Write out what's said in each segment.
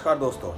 नमस्कार दोस्तों।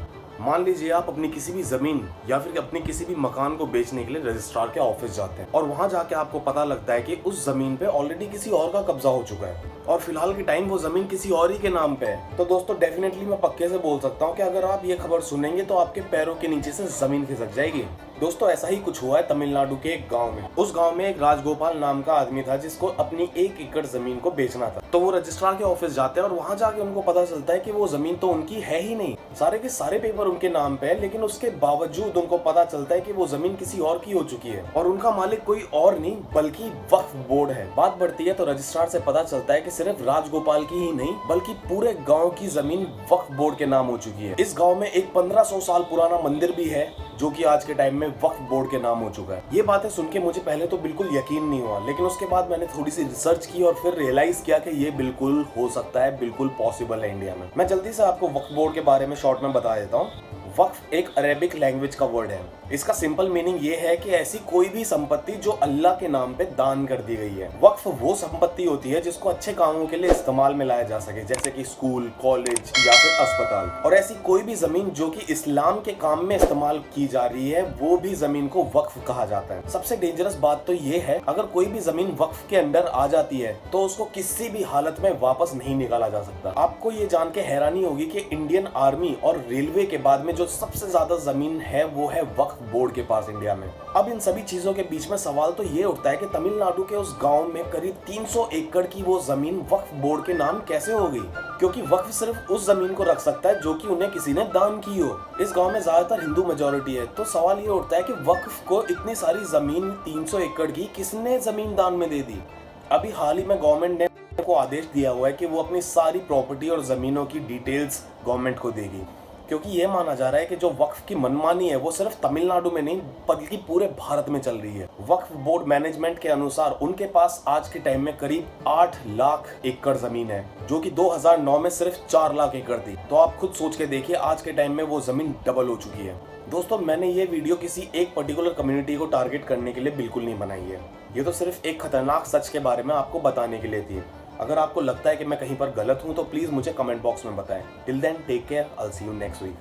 मान लीजिए आप अपनी किसी भी जमीन या फिर अपने किसी भी मकान को बेचने के लिए रजिस्ट्रार के ऑफिस जाते हैं और वहां जाके आपको पता लगता है कि उस जमीन पे ऑलरेडी किसी और का कब्जा हो चुका है और फिलहाल के टाइम वो जमीन किसी और ही के नाम पे है। तो दोस्तों डेफिनेटली मैं पक्के से बोल सकता हूँ कि अगर आप ये खबर सुनेंगे तो आपके पैरों के नीचे से जमीन खिसक जाएगी। दोस्तों ऐसा ही कुछ हुआ है तमिलनाडु के एक गांव में। उस गांव में एक राजगोपाल नाम का आदमी था जिसको अपनी 1 एकड़ जमीन को बेचना था। तो वो रजिस्ट्रार के ऑफिस जाते हैं और वहां जाके उनको पता चलता है कि वो जमीन तो उनकी है ही नहीं, सारे के सारे पेपर उनके नाम पे है, लेकिन उसके बावजूद उनको पता चलता है कि वो जमीन किसी और की हो चुकी है और उनका मालिक कोई और नहीं बल्कि वक्फ बोर्ड है। बात बढ़ती है तो रजिस्ट्रार से पता चलता है कि सिर्फ राजगोपाल की ही नहीं बल्कि पूरे गाँव की जमीन वक्फ बोर्ड के नाम हो चुकी है। इस गाँव में एक 1500 साल पुराना मंदिर भी है जो कि आज के टाइम में वक्फ बोर्ड के नाम हो चुका है। ये बातें सुन के मुझे पहले तो बिल्कुल यकीन नहीं हुआ, लेकिन उसके बाद मैंने थोड़ी सी रिसर्च की और फिर रियलाइज किया कि ये बिल्कुल हो सकता है, बिल्कुल पॉसिबल है इंडिया में। मैं जल्दी से आपको वक्फ बोर्ड के बारे में शॉर्ट में बता देता हूँ। वक्फ एक अरेबिक लैंग्वेज का वर्ड है। इसका सिंपल मीनिंग ये है कि ऐसी कोई भी संपत्ति जो अल्लाह के नाम पे दान कर दी गई है। वक्फ वो संपत्ति होती है जिसको अच्छे कामों के लिए इस्तेमाल में लाया जा सके, जैसे कि स्कूल, कॉलेज या फिर अस्पताल। और ऐसी कोई भी जमीन जो कि इस्लाम के काम में इस्तेमाल की जा रही है वो भी जमीन को वक्फ कहा जाता है। सबसे डेंजरस बात तो ये है, अगर कोई भी जमीन वक्फ के अंडर आ जाती है तो उसको किसी भी हालत में वापस नहीं निकाला जा सकता। आपको ये जान के हैरानी होगी कि इंडियन आर्मी और रेलवे के बाद में जो सबसे ज्यादा जमीन है वो है वक्फ बोर्ड के पास इंडिया में। अब इन सभी चीजों के बीच में सवाल तो ये उठता है कि तमिलनाडु के उस गांव में करीब 300 एकड़ की वो जमीन वक्फ बोर्ड के नाम कैसे हो गई, क्योंकि वक्फ सिर्फ उस जमीन को रख सकता है जो कि उन्हें किसी ने दान की हो। इस गांव में ज्यादातर हिंदू मेजोरिटी है, तो सवाल ये उठता है कि वक्फ को इतनी सारी जमीन 300 एकड़ की किसने जमीन दान में दे दी। अभी हाल ही में गवर्नमेंट ने को आदेश दिया हुआ है कि वो अपनी सारी प्रॉपर्टी और जमीनों की डिटेल्स गवर्नमेंट को देगी, क्योंकि ये माना जा रहा है कि जो वक्फ की मनमानी है वो सिर्फ तमिलनाडु में नहीं बल्कि पूरे भारत में चल रही है। वक्फ बोर्ड मैनेजमेंट के अनुसार उनके पास आज के टाइम में करीब 8 लाख एकड़ जमीन है, जो कि 2009 में सिर्फ 4 लाख एकड़ थी। तो आप खुद सोच के देखिए आज के टाइम में वो जमीन डबल हो चुकी है। दोस्तों मैंने ये वीडियो किसी एक पर्टिकुलर कम्युनिटी को टारगेट करने के लिए बिल्कुल नहीं बनाई है, ये तो सिर्फ एक खतरनाक सच के बारे में आपको बताने के लिए थी। अगर आपको लगता है कि मैं कहीं पर गलत हूं तो प्लीज मुझे कमेंट बॉक्स में बताएं। Till then take care, I will see you next week.